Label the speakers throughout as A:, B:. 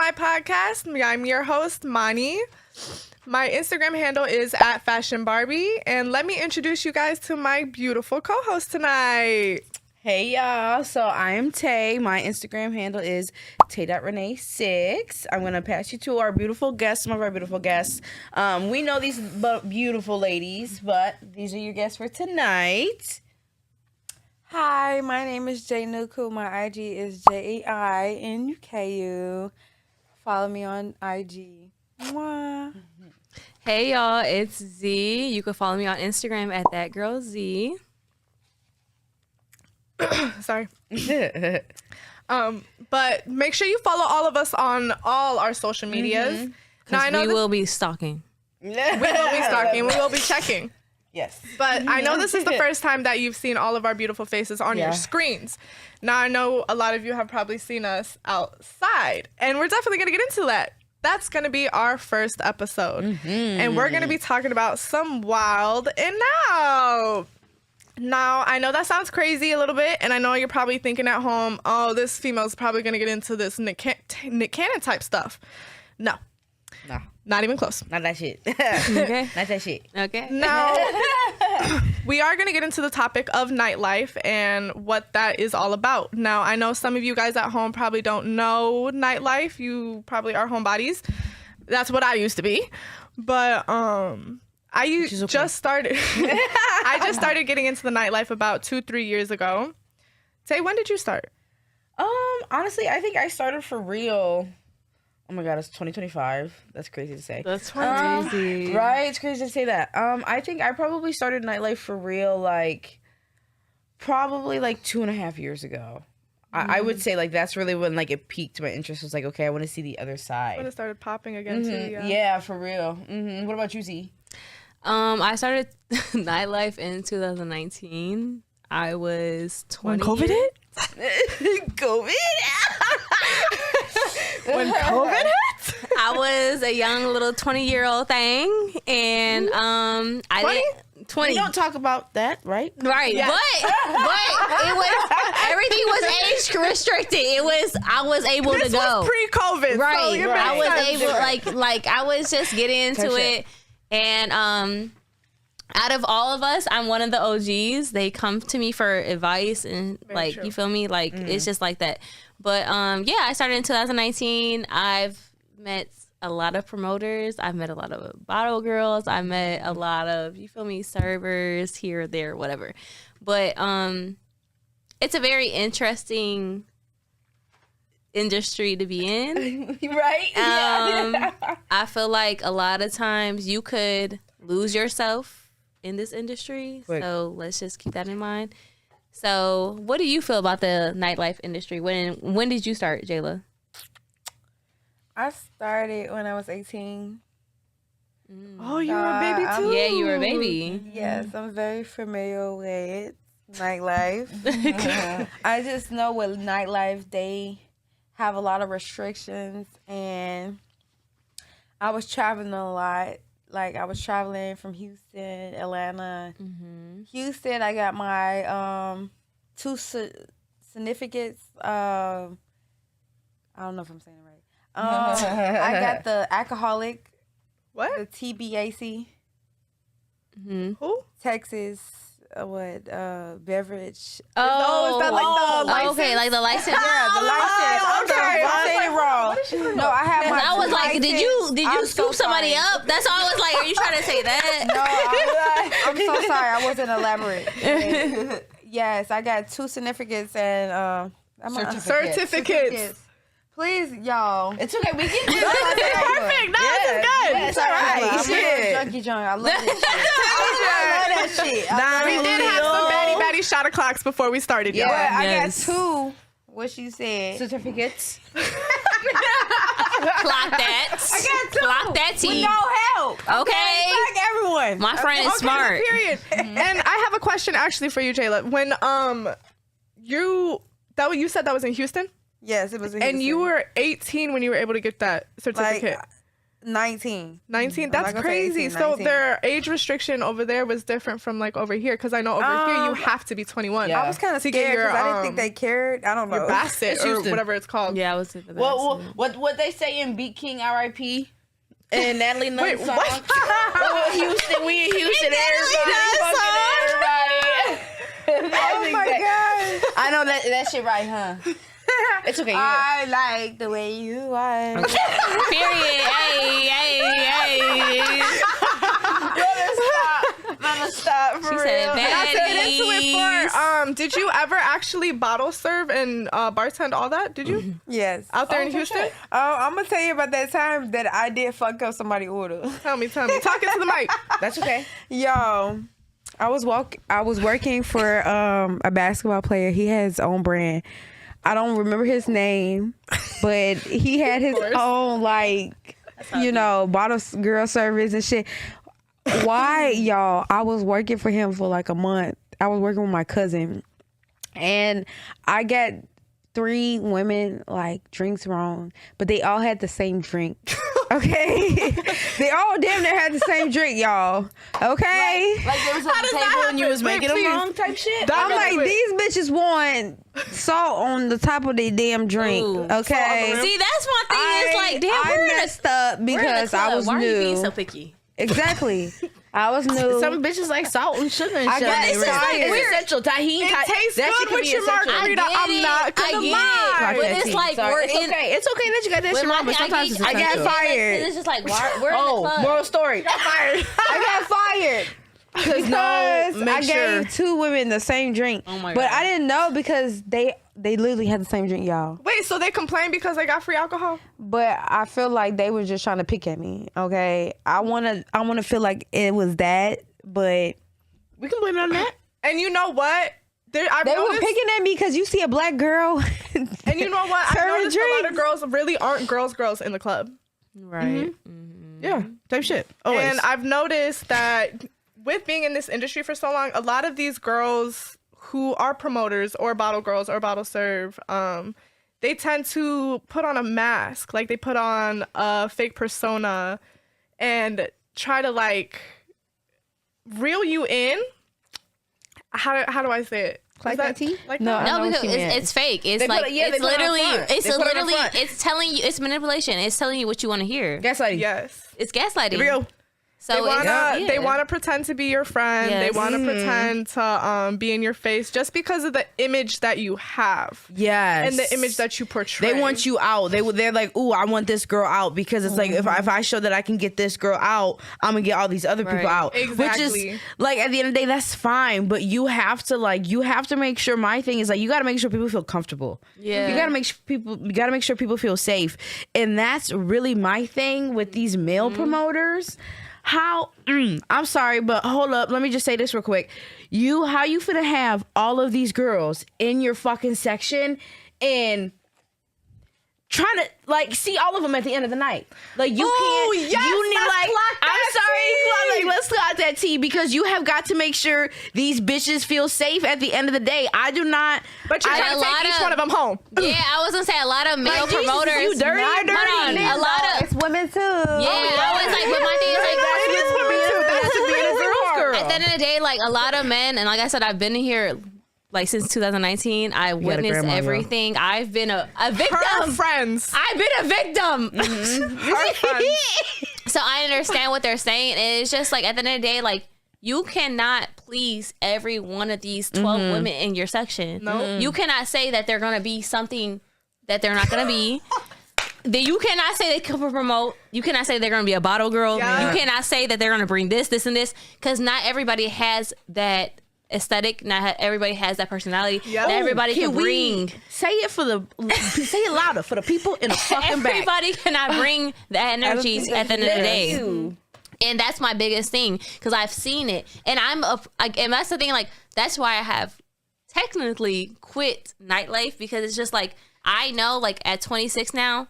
A: my podcast. I'm your host, Mani. My Instagram handle is @FashionBarbie. And let me introduce you guys to my beautiful co-host tonight.
B: Hey y'all, so I am Tay. My Instagram handle is tay.renee6. I'm going to pass you to our beautiful guests, some of our beautiful guests. We know these beautiful ladies, but these are your guests for tonight.
C: Hi, my name is Jay Nuku. My IG is JAINUKU. Follow me on IG. Mwah.
D: Hey y'all, it's Z. You can follow me on Instagram at thatgirlz.
A: Sorry. But make sure you follow all of us on all our social medias. Now, I know
D: we will be stalking.
A: we will be stalking. We will be checking.
B: Yes.
A: But I know this is the first time that you've seen all of our beautiful faces on your screens. Now, I know a lot of you have probably seen us outside, and we're definitely going to get into that. That's going to be our first episode. And we're going to be talking about some wild and out. Now, I know that sounds crazy a little bit, and I know you're probably thinking at home, oh, this female's probably going to get into this Nick Cannon type stuff. No. Not even close.
B: Not that shit.
D: Okay.
B: Not that shit.
D: Okay.
A: Now, we are going to get into the topic of nightlife and what that is all about. Now, I know some of you guys at home probably don't know nightlife. You probably are homebodies. That's what I used to be. But I just started getting into the nightlife about 2-3 years ago. Tay, when did you start?
B: Honestly, I think I started for real. Oh my God, it's 2025. That's crazy to say.
D: That's crazy.
B: Right? It's crazy to say that. I think I probably started nightlife for real, probably 2.5 years ago. I would say that's really when it piqued my interest. Was okay, I want to see the other side.
A: When it started popping again too.
B: Yeah, for real. What about you, Z?
D: I started nightlife in 2019. I was 20.
A: When COVID hit?
B: COVID?
A: When COVID hit?
D: I was a young little 20-year-old thing, and I
A: 20?
D: didn't. 20.
B: We don't talk about that, right?
D: Right,
A: Yes.
D: but it was everything was age restricted. I was able
A: This
D: to go
A: was pre-COVID.
D: right.
A: So it
D: I was
A: makes sense.
D: able I was just getting into it, and out of all of us, I'm one of the OGs. They come to me for advice and
A: Very true.
D: you feel me? It's just like that. But I started in 2019. I've met a lot of promoters. I've met a lot of bottle girls. I met a lot of, you feel me, servers here or there, whatever. But it's a very interesting industry to be in.
B: Right?
D: I feel like a lot of times you could lose yourself in this industry.
B: Quick.
D: So let's just keep that in mind. So what do you feel about the nightlife industry? When did you start, Jayla?
C: I started when I was 18.
A: Oh, you were a baby too?
D: Yeah, you were a baby.
C: Yes, I'm very familiar with nightlife. I just know with nightlife, they have a lot of restrictions, and I was traveling a lot. I was traveling from Houston, Atlanta. Houston, I got my 2 certificates. I don't know if I'm saying it right. I got the alcoholic,
A: What?
C: the TBAC,
A: Who?
C: Texas, beverage.
A: Oh, is that like the license?
D: Okay, like the license.
C: Yeah, the license.
A: okay.
C: I'm saying it wrong. No, I have my.
D: I was like, did you
C: I'm
D: scoop
C: so
D: somebody
C: sorry.
D: up? That's all I was like. Are you trying to say that?
C: No, I'm so sorry. I wasn't elaborate. Yes, I got 2 certificates and
A: Certificates.
C: Please, y'all.
B: It's okay. We can do
A: This is perfect. No, this is good.
B: It's all right.
C: I'm a
B: Shit.
C: junkie junk. I love that shit. I love that shit.
A: We did have some baddie shot o'clocks before we started, y'all.
C: But I
D: Yes.
C: got 2. What she said.
B: Certificates.
D: Clock that.
C: I got 2.
D: Clock that
C: With
D: tea.
C: no help.
D: Okay.
C: Fuck everyone.
D: My friend is smart.
A: Period. And I have a question actually for you, Jayla. When you said that was in Houston?
C: Yes, it was.
A: And you were 18 when you were able to get that certificate.
C: 19.
A: 19.
C: I'm
A: That's
C: not gonna say
A: crazy.
C: 18,
A: So
C: 19.
A: their age restriction over there was different from like over here, because I know over here you have to be 21.
B: Yeah.
C: I was kind of
A: To
C: scared
A: get your,
C: because I didn't think they cared. I don't know.
A: your basset
B: It's
A: or
B: Houston.
A: whatever it's called.
D: Yeah, I was at the
B: Well, what they say in Beat King R.I.P. and Natalie Nunn
A: Wait,
B: song.
A: what?
B: Well, Houston, we in Houston. Everybody fucking everybody.
C: Oh my god.
B: I know that shit right, huh? It's okay.
C: I like the way you are.
D: Period. Hey.
C: Stop for
D: She
C: real.
D: said
A: Not to get into it
D: baddies.
A: for, did you ever actually bottle serve and bartend all that? Did you?
C: Yes.
A: Out there in Houston?
C: I'm gonna tell you about that time that I did fuck up somebody's order.
A: Tell me. Talk into the mic.
B: That's okay.
C: Yo, I was working for a basketball player. He had his own brand. I don't remember his name, but he had his own bottle girl service and shit. Why, y'all? I was working for him for like a month. I was working with my cousin, and I got 3 women like drinks wrong, but they all had the same drink. Okay, they all damn near had the same drink, y'all. Okay,
B: Like there was on the table and you was making them wrong type shit.
C: I'm like, these bitches want salt on the top of their damn drink.
D: Ooh.
C: Okay,
D: See, that's my thing. It's like, damn,
C: I messed up because I was
D: Why are you being
C: new.
D: so picky?
C: Exactly, I was new.
B: Some bitches like salt and sugar and
C: I
B: shit.
C: got
B: It's just like
C: tired.
B: it's essential. Tahini.
A: It tastes
B: that shit
A: good
B: can
A: with
B: be
A: your
B: essential.
A: margarita.
D: I get
A: I'm not
D: it.
A: gonna
D: I get
A: lie.
D: it. But it's like
B: Sorry.
D: we're
B: It's
D: in.
B: okay. It's okay that you got that shit
D: But
B: wrong, but sometimes it's
C: I got
B: essential.
C: fired.
D: It's just like we're in the
B: Oh,
D: club.
B: moral story.
C: I got fired.
B: Because
C: Because
B: make
C: I
B: sure.
C: gave 2 women the same drink.
D: Oh my
C: but
D: God.
C: I didn't know because they literally had the same drink, y'all.
A: Wait, so they complained because they got free alcohol?
C: But I feel like they were just trying to pick at me. Okay, I wanna feel like it was that, but
B: We can blame it on that.
A: And you know what? I've
C: they were
A: noticed,
C: picking at me because you see a black girl.
A: and you know what? I've
C: serving
A: noticed a lot of
C: drinks.
A: girls really aren't girls in the club.
D: Right.
B: Yeah, type shit. Always.
A: And I've noticed that with being in this industry for so long, a lot of these girls who are promoters or bottle girls or bottle serve, they tend to put on a mask. Like they put on a fake persona and try to like reel you in. How do I say it?
B: Like
A: Is
B: that tea?
A: Like
C: No,
A: that?
C: I know
D: No,
C: what
D: because
C: you meant.
D: it's fake. It's
B: They put
D: like
B: it- yeah, they
D: it's
B: put it on
D: literally,
B: front.
D: it's
B: They put it on
D: literally,
B: front.
D: it's telling you, it's manipulation. It's telling you what you want to hear.
B: Gaslighting.
A: Yes.
D: It's gaslighting.
B: Real.
D: So
A: They wanna
D: it's,
A: they wanna pretend to be your friend.
D: Yes.
A: They wanna pretend to be in your face just because of the image that you have
B: Yes.
A: and the image that you portray.
B: They want you out. They're like, ooh, I want this girl out because it's like if I show that I can get this girl out, I'm gonna get all these other people
D: Right.
B: out. Which
A: Exactly.
B: is like at the end of the day, that's fine. But you have to make sure. My thing is like you got to make sure people feel comfortable.
D: Yeah.
B: You got to make sure people feel safe, and that's really my thing with these male promoters. I'm sorry, but hold up. Let me just say this real quick. How you finna have all of these girls in your fucking section and trying to like see all of them at the end of the night? Like you
A: Ooh,
B: can't.
A: yes,
B: you need
A: let's
B: like.
A: clock
B: I'm
A: that
B: sorry.
A: tea.
B: Like let's clock that tea because you have got to make sure these bitches feel safe at the end of the day. I do not.
A: But you're
D: And
A: trying
D: a
A: to take
D: lot
A: each
D: of-
A: one of them home.
D: Yeah, I was gonna say a lot of male
B: Jesus,
D: promoters.
B: you dirty,
D: Hold on,
B: dirty.
D: a lot of
C: it's women too.
D: yeah. I was like, but my thing is like.
A: It is women too. That's
B: Being a girl's girl.
D: At the end of the day, like a lot of men, and like I said, I've been in here like since 2019. I witnessed
B: grandma, yo.
D: everything. I've been a
A: Her
D: victim.
A: friends.
D: I've been a victim.
A: Her friends.
D: So I understand what they're saying. And it's just like at the end of the day, like you cannot please every one of these 12 women in your section.
A: No.
D: You cannot say that they're gonna be something that they're not gonna be. That you cannot say they can promote. You cannot say they're going to be a bottle girl.
A: Yeah.
D: You cannot say that they're going to bring this, and this, because not everybody has that aesthetic. Not everybody has that personality.
A: Yeah.
D: Not everybody can
B: we
D: bring.
B: say it say it louder for the people in the fucking back.
D: Everybody cannot bring that energy
C: think
D: at the end of
C: that's
D: the day.
C: you.
D: And that's my biggest thing because I've seen it, and and that's the thing. Like that's why I have technically quit nightlife because it's just like I know, like at 26 now,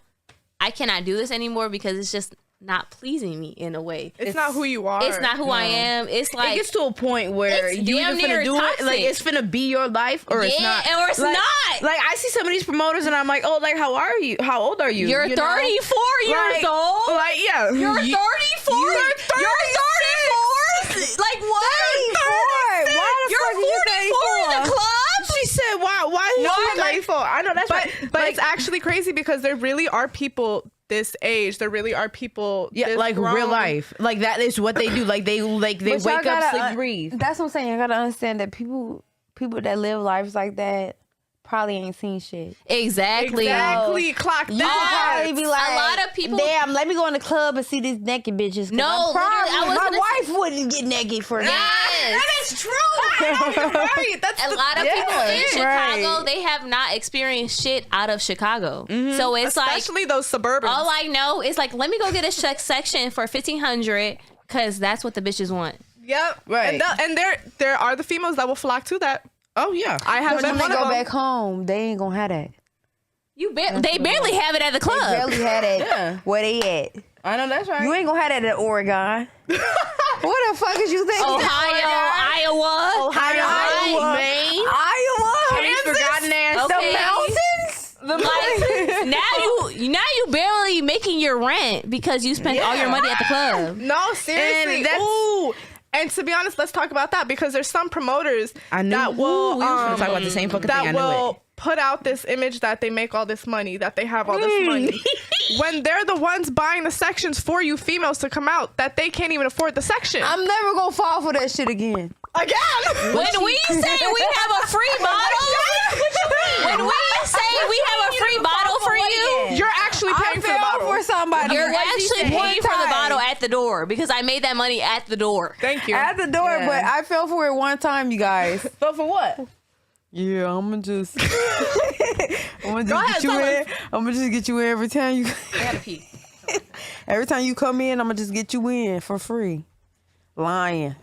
D: I cannot do this anymore because it's just not pleasing me in a way.
A: It's not who you are.
D: It's not who I am. It's like
B: it gets to a point where
D: it's
B: you
D: damn
B: either finna
D: near
B: do
D: toxic.
B: it, like it's finna be your life, or it's not.
D: or it's
B: like,
D: not.
B: Like I see some of these promoters, and I'm like, oh, like how are you? How old are you?
D: You're
B: you
D: 34 years old.
B: Like yeah,
D: You're 34. You're 34. Like what?
C: Why the fuck
D: You're 44 in the club.
B: She said, why?
A: No,
B: Why
A: I'm like-
B: 34? I know that's
A: But
B: right.
A: but
B: Like,
A: it's actually crazy because there really are people this age. There really are people.
B: yeah,
A: this
B: like
A: grown.
B: real life. Like that is what they do. Like they
C: But
B: wake
C: y'all
B: up,
C: gotta,
B: sleep, breathe.
C: That's what I'm saying. You gotta understand that people that live lives like that probably ain't seen shit.
D: Exactly.
A: Exactly. Clock
C: You
A: that.
C: probably be like,
D: a lot of people.
C: damn, let me go in the club and see these naked bitches. 'Cause
D: No,
C: I'm probably,
D: literally, I was
C: my
D: gonna
C: wife wouldn't get naked for that.
D: Yes.
A: That is true. I know, you're right. That's
D: A
A: the-
D: lot of
A: yeah.
D: people in Chicago,
C: Right.
D: they have not experienced shit out of Chicago. So it's like,
A: Especially those suburban.
D: all I know is like, let me go get a section for $1,500 because that's what the bitches want.
A: Yep.
B: Right.
A: And there are the females that will flock to that.
B: Oh yeah.
A: I have
C: But
A: been
C: when they
A: one of
C: go
A: them.
C: back home, they ain't gonna have that.
D: They barely have it at the
C: They
D: club.
C: barely had it
B: Yeah.
C: where they at.
B: I know that's right.
C: You ain't gonna have that in Oregon. What the fuck is you thinking?
D: Ohio, Iowa,
C: Iowa,
B: Maine.
C: Iowa,
B: These forgotten ass.
D: Okay.
C: the mountains.
D: Like now you barely making your rent because you spent all your money at the club.
A: No, seriously.
B: And that's-
A: Ooh. And to be honest, let's talk about that because there's some promoters
B: I knew.
A: that will
B: we were gonna talk about the same fucking thing. I
A: that
B: knew
A: will
B: it.
A: put out this image that they make all this money, that they have all this money. When they're the ones buying the sections for you females to come out, that they can't even afford the section.
C: I'm never gonna fall for that shit again.
A: Again.
D: When we say we have a free bottle, when we say we have a free bottle for you,
A: You're actually
C: I
A: paying for the
C: fell
A: bottle.
C: for somebody.
D: you're
C: What she
D: actually
C: said.
D: paying for the
C: One
D: bottle
C: time.
D: at the door because I made that money at the door.
A: Thank you.
C: At the door,
B: Yeah.
C: but I fell for it one time, you guys.
B: But for what?
C: Yeah, I'm gonna just
A: ahead,
C: get you
A: tell
C: in. I'm gonna just get you in every time you
D: I gotta pee.
C: every time you come in. I'm gonna just get you in for free. Lying.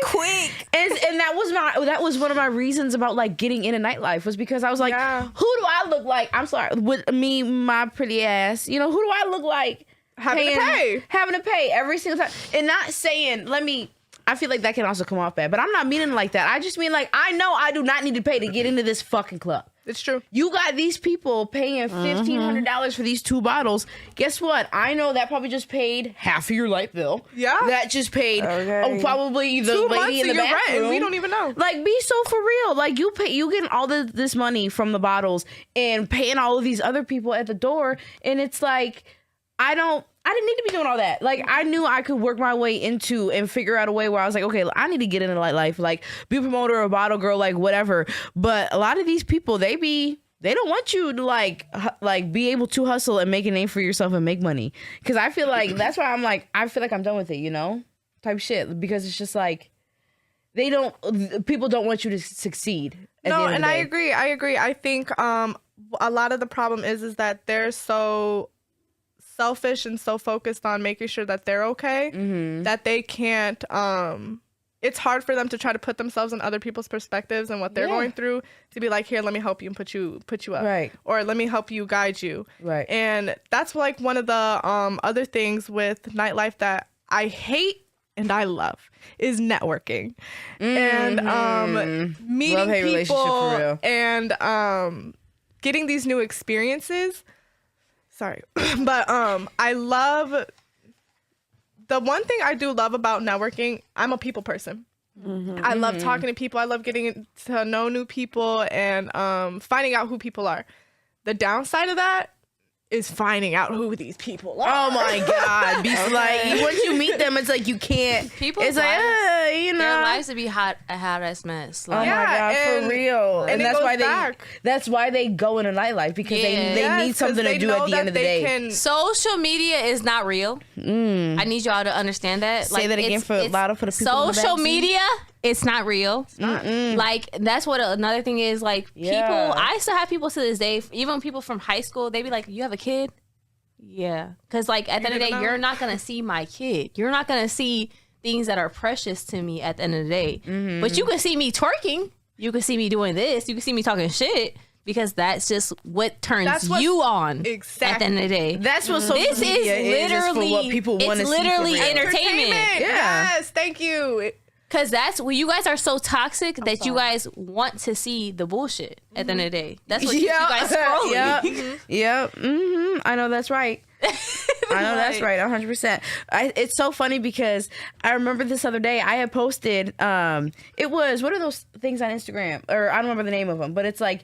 C: Quick.
B: And that was one of my reasons about like getting into nightlife was because I was like,
A: Yeah.
B: who do I look like? I'm sorry, with me, my pretty ass. You know, who do I look like?
A: Having to pay
B: every single time, and not saying I feel like that can also come off bad, but I'm not meaning like that. I just mean like I know I do not need to pay to get into this fucking club.
A: It's true.
B: You got these people paying $1,500 for these 2 bottles. Guess what? I know that probably just paid half of your light bill.
A: Yeah.
B: That just paid
C: Okay.
B: probably the
A: 2
B: lady
A: months
B: in
A: of
B: the
A: your rent,
B: bathroom.
A: and we don't even know.
B: Like, be so for real. Like, you getting all this money from the bottles and paying all of these other people at the door, and it's like, I didn't need to be doing all that. Like, I knew I could work my way into and figure out a way where I was like, okay, I need to get into nightlife, like be a promoter or a bottle girl, like whatever. But a lot of these people, they don't want you to like be able to hustle and make a name for yourself and make money. Because I feel like that's why I'm like, I feel like I'm done with it, you know, type shit. Because it's just like people don't want you to succeed. At the
A: No,
B: end of
A: and
B: the
A: I
B: day.
A: agree. I think a lot of the problem is that they're so selfish and so focused on making sure that they're okay that they can't it's hard for them to try to put themselves in other people's perspectives and what they're going through to be like, here, let me help you and put you up,
B: Right.
A: or let me help you, guide you,
B: Right.
A: and that's like one of the other things with nightlife that I hate and I love is networking and meeting
B: Love-hate relationship for
A: people
B: real.
A: and getting these new experiences. Sorry, but I love the one thing I do love about networking. I'm a people person. I love talking to people. I love getting to know new people and finding out who people are. The downside of that is finding out who these people are.
B: Oh my God. Like, once you meet them, it's like you can't.
D: People's
B: It's like,
D: lives-
B: you know.
D: Their lives would be hot ass mess.
B: Oh
D: Like,
A: Yeah,
B: my God,
A: and-
B: for real.
A: and
B: And
A: it
B: that's
A: goes
B: why
A: back.
B: that's why they go into nightlife, because
D: Yeah.
B: they
A: Yes,
B: need
A: 'cause
B: something
A: they
B: to do
A: know
B: at the
A: that
B: end of the
A: they
B: day.
A: can-
D: social media is not real. I need y'all to understand that.
B: Say that again louder for the people in the
D: Social
B: backseat.
D: media, it's not real. Like, that's what another thing is. Like, people,
B: Yeah.
D: I still have people to this day, even people from high school, they be like, you have a kid? Yeah. Because, like, at the end of the day,
A: never know.
D: you're not going to see my kid. You're not going to see things that are precious to me at the end of the day. But you can see me twerking. You can see me doing this. You can see me talking shit because that's just what turns you on.
A: Exactly.
D: At the end of the day,
B: That's what social media is for what people want to see.
D: It's literally
B: for real.
D: entertainment.
B: Yeah.
A: Yes, thank you.
D: Because that's what you guys are so toxic that you guys want to see the bullshit at the end of the day. That's what keeps you guys scrolling.
B: Yep. I know that's right. I know that's right, 100%. It's so funny because I remember this other day I had posted. It was, what are those things on Instagram? Or I don't remember the name of them, but it's like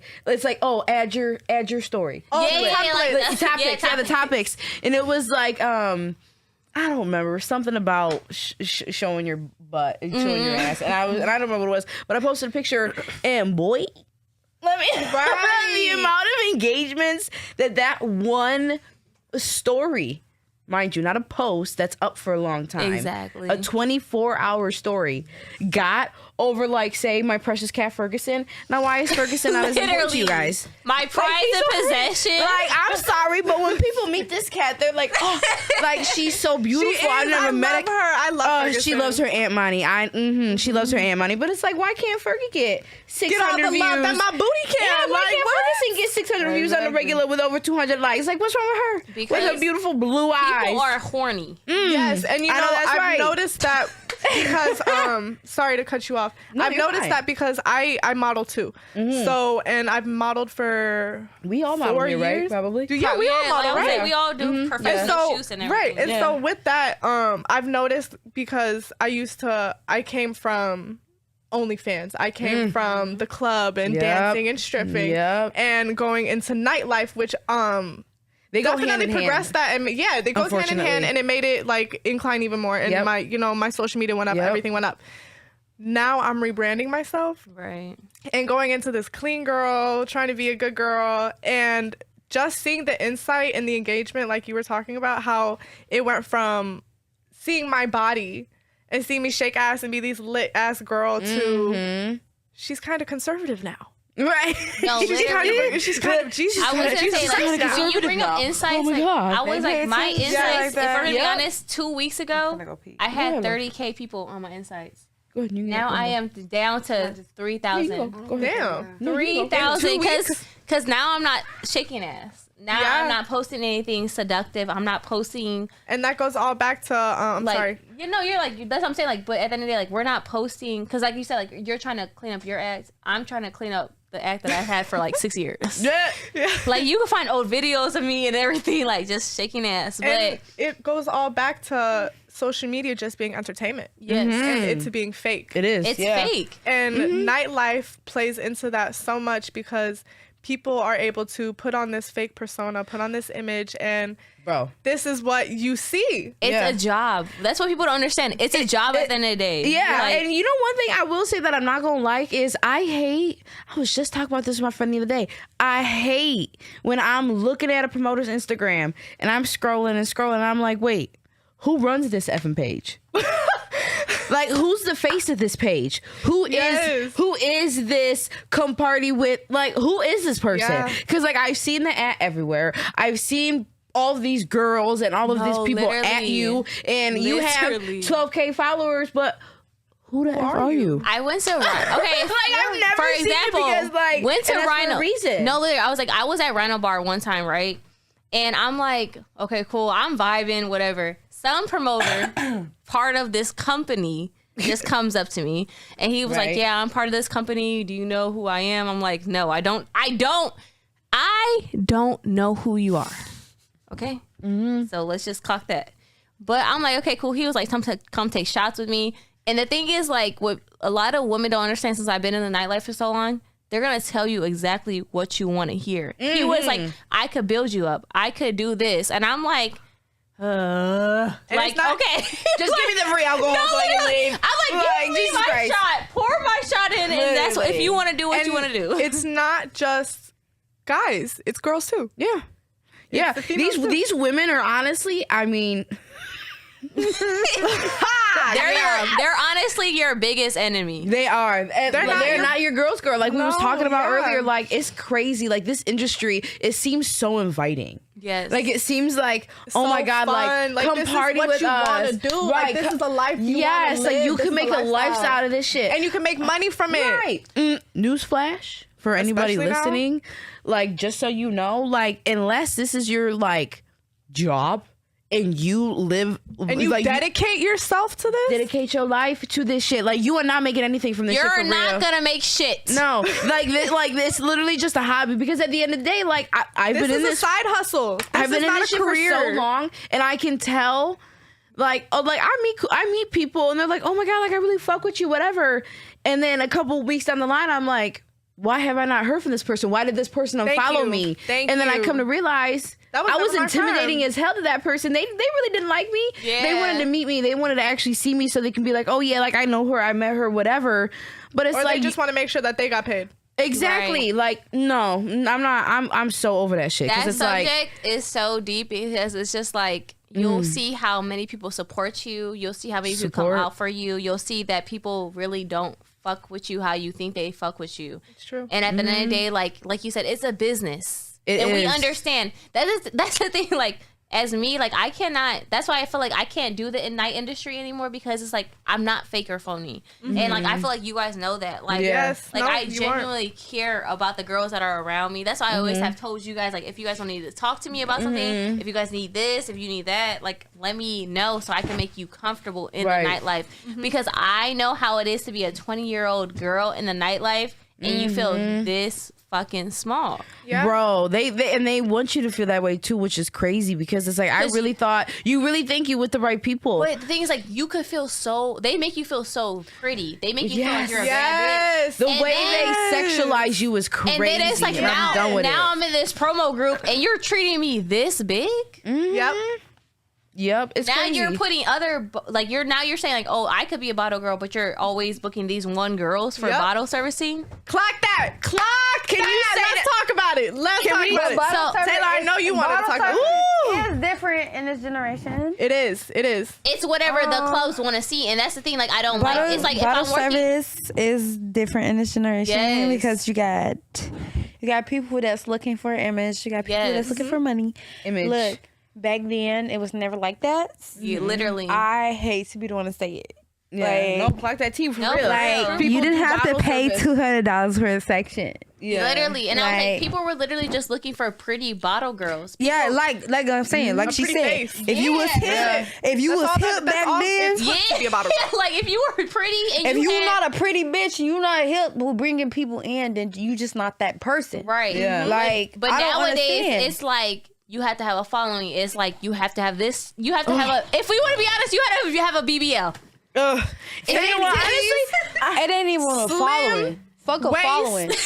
B: oh, add your story.
A: Oh,
B: The topics, and it was like I don't remember, something about showing your butt and showing your ass, and I don't remember what it was, but I posted a picture, and boy, let me the amount of engagements that one story, mind you, not a post that's up for a long time,
D: exactly,
B: a 24-hour story, got over, like, say, my precious cat Ferguson. Now, why is Ferguson not as important to you guys?
D: My prized possession.
B: Like, I'm sorry, but when people meet this cat, they're like, oh, like, she's so beautiful. I've never met
A: her. I love her.
B: She loves her Aunt Mani. She loves her Aunt Mani. But it's like, why can't Fergie get 600 views?
A: Love that my booty can.
B: Yeah, why can't Ferguson get 600 views on the regular with over 200 likes? Like, what's wrong with her?
D: Because
B: with her beautiful blue eyes.
D: People are horny.
A: Yes, and you know, I've noticed that because sorry to cut you off.
B: No,
A: I've noticed that because I model too. So, and I've modeled for
B: we all model
A: 4
B: here,
A: years.
B: right? Probably.
A: Yeah, we all model, right?
D: We all do professional shoots and everything.
A: Right, and so with that, I've noticed because I came from OnlyFans. I came from the club and dancing and stripping and going into nightlife, which
B: they go
A: definitely
B: hand in
A: progressed
B: hand.
A: that, and they go hand in hand, and it made it like incline even more. And my social media went up, everything went up. Now I'm rebranding myself,
D: right,
A: and going into this clean girl, trying to be a good girl, and just seeing the insight and the engagement, like you were talking about, how it went from seeing my body and seeing me shake ass and be these lit ass girl to she's kind of conservative now.
B: Right.
D: No,
A: she's kind of Jesus.
D: I was gonna say, like, when you bring up insights,
B: oh my God.
D: I was like, my insights, if I'm gonna be honest, 2 weeks ago, I had 30K people on my insights. Now I am down to 3,000.
A: Damn.
D: 3,000, because now I'm not shaking ass. Now I'm not posting anything seductive. I'm not posting.
A: And that goes all back to, sorry.
D: You know, you're like, that's what I'm saying. Like, but at the end of the day, like, we're not posting, because like you said, like, you're trying to clean up your act. I'm trying to clean up the act that I had for like 6 years. Yeah. Like, you can find old videos of me and everything, like, just shaking ass. But
A: and it goes all back to social media just being entertainment.
D: Yes.
A: And it's being fake.
B: It is.
D: It's fake.
A: And nightlife plays into that so much because people are able to put on this fake persona, put on this image, and this is what you see.
D: It's a job. That's what people don't understand. It's a job at the end of the day.
B: Yeah,
D: like,
B: and you know one thing I will say that I'm not gonna like is I was just talking about this with my friend the other day. I hate when I'm looking at a promoter's Instagram and I'm scrolling and I'm like, wait, who runs this effing page? Like, who's the face of this page? Who is this come party with? Like, who is this person? Because like, I've seen the ad everywhere. I've seen all of these girls and all of these people at you, and you have 12K followers, but who the F are you?
D: I went to okay.
B: I've never
D: for
B: seen
D: example,
B: it because, like,
D: went to Rhino.
B: For a reason.
D: No, literally, I was at Rhino Bar one time, right? And I'm like, okay, cool. I'm vibing, whatever. Some promoter, part of this company, just comes up to me, and he was like, yeah, I'm part of this company. Do you know who I am? I'm like, no, I don't know who you are. Okay. So let's just clock that. But I'm like, okay, cool. He was like, come take shots with me. And the thing is, like, what a lot of women don't understand, since I've been in the nightlife for so long, they're going to tell you exactly what you want to hear. He was like, I could build you up. I could do this. And I'm like, like, okay.
B: Just give me the free alcohol so I can leave.
D: I'm like, give me my shot. Pour my shot in. And that's what, if you want to do what you want to do.
A: It's not just guys. It's girls too.
B: Yeah. Yeah. These women are honestly, I mean...
D: They're honestly your biggest enemy.
B: They are. They're not your girl's girl. Like we was talking about earlier. Like, it's crazy. Like, this industry, it seems so inviting.
D: Yes.
B: Like, it seems like,
A: so
B: oh my God,
A: fun.
B: like come
A: this
B: party
A: is what
B: with
A: you
B: us.
A: Want to do.
B: Right.
A: Like, this is a life you want to live.
B: Like, you
A: this
B: can make a lifestyle out of this shit.
A: And you can make money from it.
B: Right. Newsflash. for anybody
A: Especially now.
B: listening, like, just so you know, like, unless this is your like job and you live
A: And you
B: like,
A: dedicate yourself to this?
B: dedicate your life to this shit, like, you are not making anything from this shit for
D: You're not
B: real.
D: gonna make shit.
B: No, like it's literally just a hobby, because at the end of the day, like, I've
A: This
B: been in
A: is a
B: this
A: side hustle.
B: I've been in
A: not
B: this
A: a
B: shit for so
A: career.
B: long, and I can tell, like, I meet people, and they're like, oh my god, like, I really fuck with you, whatever. And then a couple weeks down the line, I'm like, why have I not heard from this person? Why did this person
A: Thank
B: unfollow
A: you.
B: me?
A: Thank
B: and then I
A: you.
B: come to realize
A: That was
B: I was
A: never my
B: intimidating
A: firm.
B: as hell to that person. They really didn't like me.
D: Yeah.
B: They wanted to meet me. They wanted to actually see me so they can be like, oh yeah, like, I know her, I met her, whatever. But it's
A: Or
B: like,
A: they just want to make sure that they got paid.
B: exactly,
D: Right.
B: like, no, I'm not. I'm so over that shit, because
D: That
B: it's like,
D: subject is so deep because it's just like you'll see how many people support you. You'll see how many people come
B: Support.
D: out for you. You'll see that people really don't fuck with you how you think they fuck with you.
A: It's true.
D: And at the end of the day, like you said, it's a business.
B: It
D: and we
B: is.
D: understand. That's the thing, like, as me, like, I cannot, that's why I feel like I can't do the night industry anymore, because it's like I'm not fake or phony. And like I feel like you guys know that. Like,
A: Yes.
D: like
A: No,
D: I
A: you aren't.
D: genuinely care about the girls that are around me. That's why I always have told you guys, like, if you guys don't need to talk to me about something, if you guys need this, if you need that, like, let me know so I can make you comfortable in
B: Right.
D: the nightlife. Because I know how it is to be a 20-year-old girl in the nightlife and you feel this fucking small.
A: Yeah.
B: Bro, they want you to feel that way too, which is crazy, because it's like, I really thought you really think you with the right people.
D: But the thing is, like, you could feel so, they make you feel so pretty. They make you feel like you're a bad bitch.
A: Yes.
B: The
D: And
B: way
D: then-
B: they sexualize you is crazy.
D: And then it's like,
B: and I'm done with
D: now
B: it.
D: I'm in this promo group and you're treating me this big?
A: Yep.
B: Yep, it's
D: Now
B: crazy.
D: you're putting other, like, you're saying, like, oh, I could be a bottle girl, but you're always booking these one girls for
A: Yep.
D: bottle servicing.
A: Clock that. Clock
B: Can
A: that.
B: you say
A: Let's
B: that?
A: talk about it. Let's
B: Can
A: talk
B: we-
A: about it.
C: Bottle
D: So,
C: service
A: Taylor, I know you wanted to
C: bottle
A: talk about
C: service
A: it.
C: is different in this generation.
A: It is. It is.
D: It's whatever the clubs want to see, and that's the thing. Like, I don't like. It's like if
C: bottle
D: I'm working.
C: service is different in this generation
D: Yes.
C: because you got people that's looking for image. You got people
D: Yes.
C: that's looking for money.
B: Image.
C: Look, back then it was never like that.
D: You literally.
C: I hate to be the one to say it.
B: Yeah,
C: Like,
B: no, clock that tea for
D: No,
B: real.
D: for
C: like
D: real.
B: People
C: you didn't
B: do
C: have to
B: bottle
C: pay
B: service.
C: $200 for a section.
B: Yeah.
D: Literally, and I was like,
C: Like-
D: people were literally just looking for pretty bottle girls.
C: Yeah, like I'm saying, like
A: A
C: she
A: pretty
C: said,
A: face.
C: if you was
D: Yeah.
C: hip, if you was hip back then,
A: Wants to be a bottle girl.
D: Like if you were pretty and
C: if
D: you
C: you
D: had,
C: not a pretty bitch and you not hip with bringing people in, then you just not that person.
D: right,
B: Yeah.
C: Like,
D: But
C: I don't
D: nowadays,
C: understand.
D: it's like you have to have a following. It's like you have to have this. You have to have a. If we want to be honest, you have a BBL.
B: Ugh.
C: It ain't even a
A: Slim
C: following. Fuck a
A: waist,
C: following. You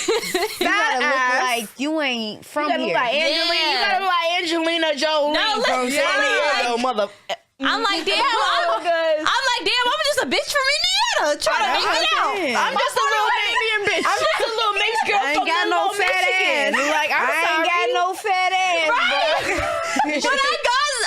C: gotta look like you ain't from
B: You gotta
C: here.
B: look like Angelina.
D: Yeah.
B: You gotta look like Angelina Jolie
D: No,
B: from
D: look-
B: San Diego, mother.
D: I'm like, damn. I'm like, damn. I'm just a bitch from Indiana trying to make it out.
B: I'm just a little Indian bitch. I'm just a little mixed girl
C: I ain't
B: from
C: got
B: the
C: no
B: little
C: fat
B: Michigan.
C: ass.
B: Like, I'm
C: I ain't
B: sorry.
C: got no fat ass.
D: But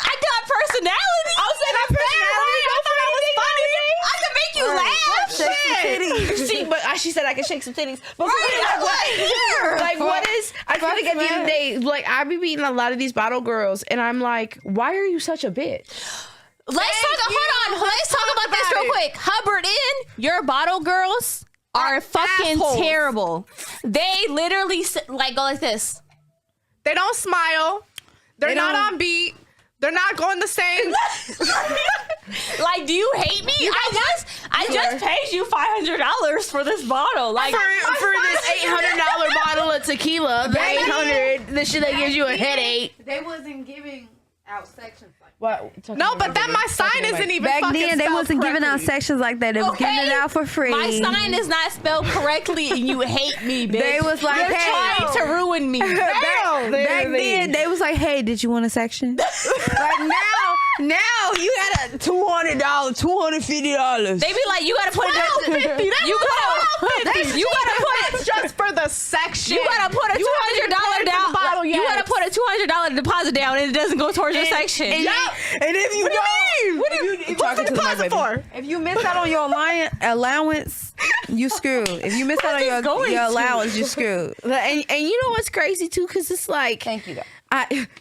D: I got personality.
B: I was saying that personality. I thought I was funny.
D: I can make you laugh.
C: Shake some titties.
B: See, but she said I can shake some titties. But
D: Right, I'm like, here.
B: like, what is? I feel like at the end of the day, like, I be meeting a lot of these bottle girls, and I'm like, why are you such a bitch?
D: Let's talk about this real quick. Hubbard Inn, your bottle girls are fucking
A: assholes.
D: terrible. They literally like go like this.
A: They don't smile. They're
B: They
A: not
B: don't-
A: on beat. They're not going the same.
D: Like, do you hate me? I just paid you $500 for this bottle. Like,
B: For this $800 bottle of tequila, the 800, the shit that gives you a headache.
C: They wasn't giving out sections like
B: What?
A: No, but that my sign isn't even
C: back
A: fucking
C: then. They
A: spelled
C: wasn't giving out
A: correctly.
C: sections like that. They was giving it
D: Okay.
C: out for free.
D: my sign is not spelled correctly, and you hate me, bitch.
C: They was like,
D: you're
C: hey.
D: trying to ruin me.
A: Damn.
C: Back then, they was like, "Hey, did you want a section?" Like now you got a $200, $250.
D: They be like, you gotta put it. You gotta put it.
A: just for the section.
D: You gotta put a $200 down.
A: bottle,
D: You gotta put a $200 deposit down, and it doesn't go towards your section.
C: And if you don't,
A: What do you what's the deposit for?
C: if you miss out on your allowance, you screwed. If you miss out on your allowance, you screwed.
B: And you know what's crazy too? Because it's like,
C: Thank you.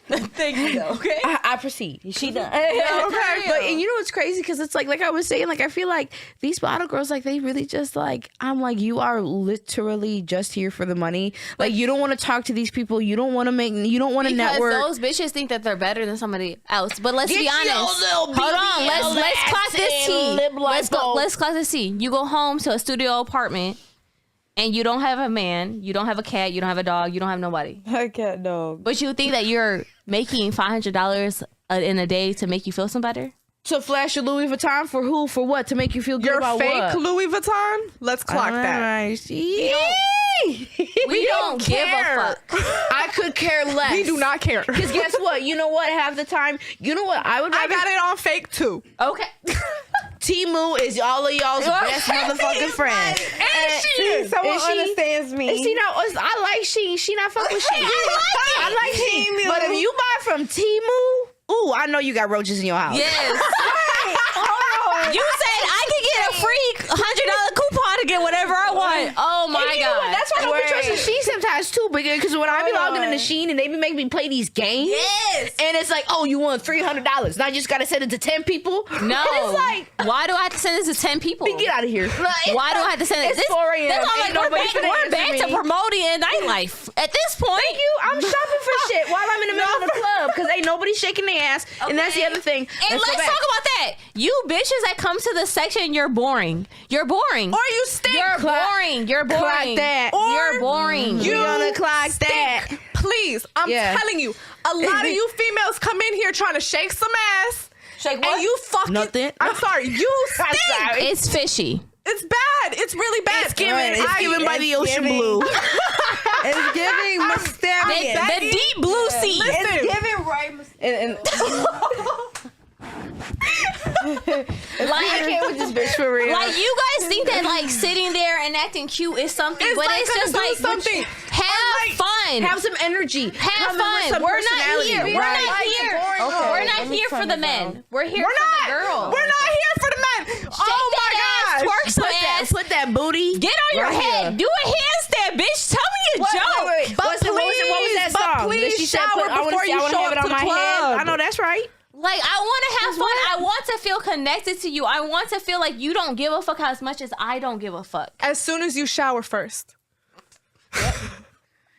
B: Thank you. Okay, I proceed. She done.
A: Okay.
B: But and you know what's crazy? Because it's like I was saying, like I feel like these bottle girls, like they really just like I'm like you are literally just here for the money. Like you don't want to talk to these people. You don't want to you don't want to network.
D: Those bitches think that they're better than somebody else. But let's be honest. Hold on. Let's clock this tea. Let's clock this tea. You go home to a studio apartment. And you don't have a man, you don't have a cat, you don't have a dog, you don't have nobody.
C: A cat dog.
D: But you think that you're making $500 in a day to make you feel some better?
B: To flash your Louis Vuitton for who? For what? To make you feel good
A: Your
B: about
A: fake
B: what?
A: Louis Vuitton? Let's clock that.
D: We don't give a fuck.
B: I could care less.
A: We do not care.
B: Because guess what? You know what? Half the time, you know what? I
A: got it on fake too.
D: Okay.
B: Timu is all of y'all's best motherfucking friend.
A: And she
C: Someone understands me.
B: And she not. I like she. She not fuck with she. I like Timu. But if you buy from Timu, ooh, I know you got roaches in your house.
D: Yes. You said I could get a free $100 coupon to get whatever I want. Oh my
B: And you know
D: god.
B: what? That's why I don't be trusting Shein sometimes too, because when I be logging into Shein and they be making me play these games,
D: Yes.
B: and it's like, oh, you want $300, and I just gotta send it to 10 people.
D: No.
B: And it's like,
D: why do I have to send this to 10 people?
B: get out of here.
D: Why do I have to send it?
B: It's 4 a.m.
D: That's all
B: Ain't
D: like,
B: nobody finna
D: we're
B: answer
D: back to
B: me.
D: promoting Nightlife. At this point.
B: Thank you. I'm shopping for shit while I'm in the middle of the club because ain't nobody shaking their ass, and that's the other thing.
D: And let's talk about that. You bitches that come to the section, you're boring. You're boring.
A: Or you stink.
D: You're boring. You're boring.
B: Clock that.
D: You're boring.
B: You gonna clock that.
A: Please, I'm telling you, a lot of you females come in here trying to shake some ass.
B: Shake what?
A: And you fucking.
B: Nothing.
A: I'm sorry. You stink.
B: I'm sorry.
D: It's fishy.
A: It's bad. It's really bad.
B: It's given by the ocean blue.
C: It's giving mysterious.
D: The deep blue sea.
C: It's giving right mysterious.
B: I can't with this bitch for real.
D: Like you guys think that like sitting there and acting cute is something,
A: It's
D: but
A: not
D: it's
A: gonna
D: just
A: do
D: like
A: something.
D: have fun.
B: Have some energy.
D: Have
B: Come in with
D: fun.
B: some
D: We're not
B: personality.
D: here. We're
B: Right.
D: not here.
C: Okay,
D: We're not
C: let me
D: here for
C: turn
D: the
C: this
D: men.
C: on.
D: We're here
A: We're
D: for
A: not.
D: the girls.
A: We're not here for the men.
D: Shake
A: Oh my
D: that ass,
A: god.
D: twerk some ass.
B: Put that booty.
D: Get on your
B: right
D: head.
B: here.
D: Do a handstand, bitch. Tell me a joke.
B: Wait.
A: But
B: What was that
A: please, but
B: song?
A: please
B: That she said,
A: shower
B: I wanna
A: before
B: see,
A: you
B: I wanna
A: show
B: have
A: up
B: it on
A: to the
B: my head.
A: club.
B: I know that's right.
D: Like, I want to have fun. I want to feel connected to you. I want to feel like you don't give a fuck as much as I don't give a fuck.
A: As soon as you shower first.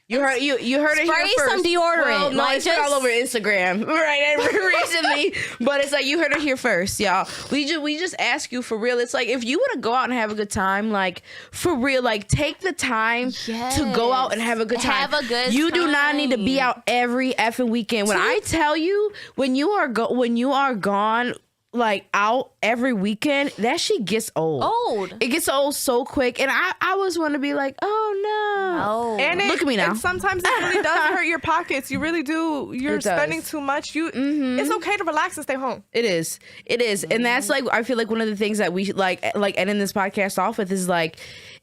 B: You heard it here
D: Spray
B: first.
D: some deodorant.
B: Well, no,
D: Like,
B: it's been
D: just-
B: all over Instagram, right? Recently, but it's like you heard it here first, y'all. We just ask you for real. It's like if you want to go out and have a good time, like for real, like take the time to go out and have a good time.
D: Have a good
B: You do not need to be
D: time.
B: out every effing weekend. When I tell you, when you are gone. Like out every weekend, that shit gets old. It gets old so quick, and I always want to be like, oh no.
A: And
B: Look at me now.
A: And sometimes it really does hurt your pockets. You really do. You're
B: It does.
A: spending too much. It's okay to relax and stay home.
B: It is, and that's like I feel like one of the things that we like ending this podcast off with is like.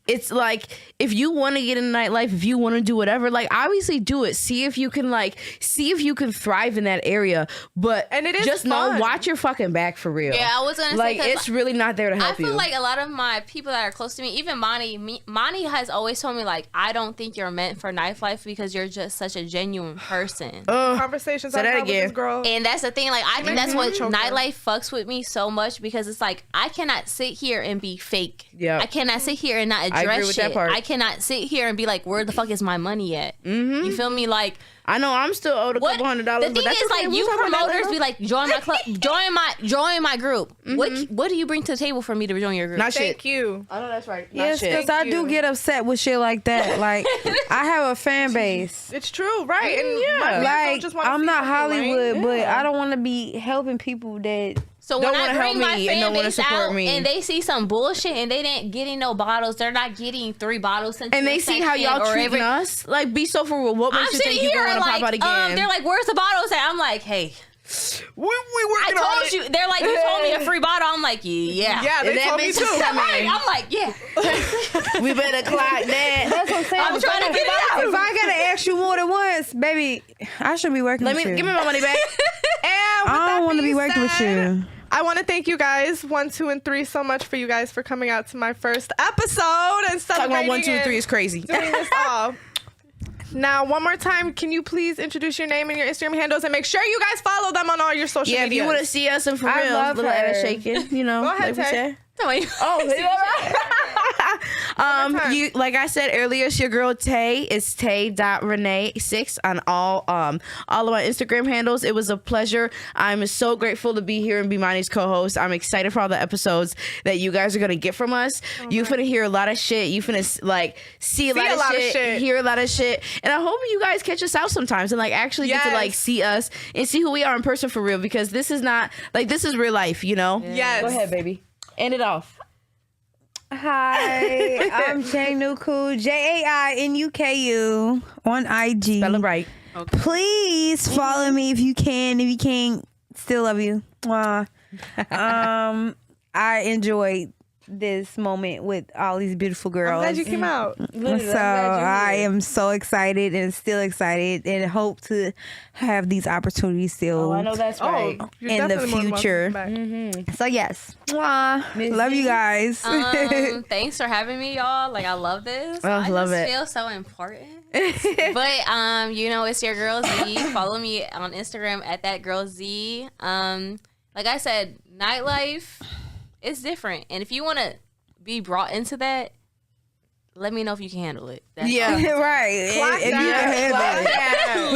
B: It's like if you want to get in nightlife, if you want to do whatever, like obviously do it. See if you can thrive in that area. But
A: And it is
B: just
A: fun.
B: know, watch your fucking back for real.
D: Yeah, I was gonna
B: like
D: say 'cause
B: it's really not there to help
D: I feel
B: you.
D: like a lot of my people that are close to me, even Mani has always told me like, I don't think you're meant for nightlife because you're just such a genuine person.
A: Conversations
B: say
A: I've
B: that
A: had with
B: again.
A: this girl.
D: And that's the thing, like I think that's what
A: choker.
D: nightlife fucks with me so much because it's like I cannot sit here and be fake.
B: Yeah.
D: I cannot sit here and not
B: agree
D: address
B: with
D: shit.
B: that part.
D: I cannot sit here and be like, where the fuck is my money at? Mm-hmm. You feel me? Like
B: I know I'm still owed a couple $100.
D: The thing
B: but that's
D: is,
B: okay.
D: like,
B: We'll
D: you
B: talk about that
D: promoters
B: later.
D: be like, join my club, join my group. What do you bring to the table for me to join your group?
B: Not
A: Thank
B: shit.
A: you.
B: I know that's right. Not
C: Yes,
B: shit.
C: because I do get upset with shit like that. Like, I have a fan base.
A: It's true, right? And
B: Yeah.
A: my fans don't
C: Like,
A: just wanna
C: I'm
A: see
C: not
A: something
C: Hollywood,
A: lame.
C: but I don't want to be helping people that.
D: So
B: Don't
D: when I
B: wanna help
D: bring my
B: me and
D: fan
B: don't wanna
D: base
B: support
D: out
B: me.
D: and they see some bullshit and they didn't getting no bottles, they're not getting 3 bottles sent to
B: And they
D: the
B: see how
D: section
B: y'all
D: or
B: treating
D: every-
B: us. Like, be so for real. What
D: I'm
B: makes you
D: sitting
B: think you're
D: here
B: going to
D: like,
B: pop out again?
D: they're like, where's the bottles at? I'm like, hey,
A: We
D: I
A: working on
D: told
A: it.
D: you. They're like, you told me a free bottle. I'm like, yeah.
A: Yeah, they
B: that
A: told me
B: bitch
A: too.
B: is coming.
D: I'm like, yeah.
B: We better clock that.
C: That's what I'm saying.
D: I'm trying to get it out.
C: If I gotta ask you more than once, baby, I should be working
B: Let
C: with
B: me
C: you.
B: give me my money back.
A: And with
C: I
A: that
C: don't want to be
A: being
C: working with
A: said,
C: you.
A: I want to thank you guys 1, 2, and 3 so much for you guys for coming out to my first episode and
B: Talking
A: celebrating.
B: about 1, 2, and 3 is crazy.
A: Doing this all. Now, one more time, can you please introduce your name and your Instagram handles and make sure you guys follow them on all your social media.
B: If you want to see us in for
C: I
B: real,
C: love
B: little
C: her.
B: ass shaking, you know.
A: Go ahead,
B: like we
A: Tay.
B: said.
A: time.
B: You like I said earlier, it's your girl Tay. It's Tay.Renee6 on all of my Instagram handles. It was a pleasure. I'm so grateful to be here and be Mani's co-host. I'm excited for all the episodes that you guys are gonna get from us. You finna hear a lot of shit. You finna like see a lot of shit, hear a lot of shit. And I hope you guys catch us out sometimes and like actually get to like see us and see who we are in person for real, because this is not like, this is real life, you know?
A: Yes.
B: Go ahead, baby. End it off.
C: Hi, I'm Jainuku, JAINUKU on IG.
B: Spell it right.
C: Please follow me if you can. If you can't, still love you. Mwah. I enjoyed this moment with all these beautiful girls.
A: I'm glad you came out.
C: So I am so excited and still excited and hope to have these opportunities still
B: I know that's right.
A: You're
C: in the
A: definitely more than
C: future.
A: welcome back.
C: So yes. Mwah. Love you guys.
D: Thanks for having me, y'all. Like, I love this. I
B: love
D: just
B: it.
D: feel so important. But you know, it's your girl Z. Follow me on Instagram at that girl Z. Like I said, Nightlife is different, and if you want to be brought into that, let me know if you can handle it. That's all.
C: Right. If you can handle it.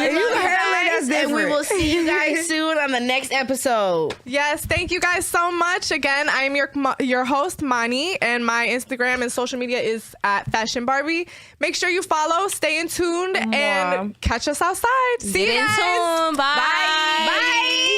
C: If you can handle it, that's
B: And we
C: different.
B: will see you guys soon on the next episode.
A: Yes, thank you guys so much. Again, I'm your host, Mani, and my Instagram and social media is at Fashion Barbie. Make sure you follow, stay in tuned, and catch us outside. See you
D: Get in
A: guys.
D: tune. Bye.
A: Bye.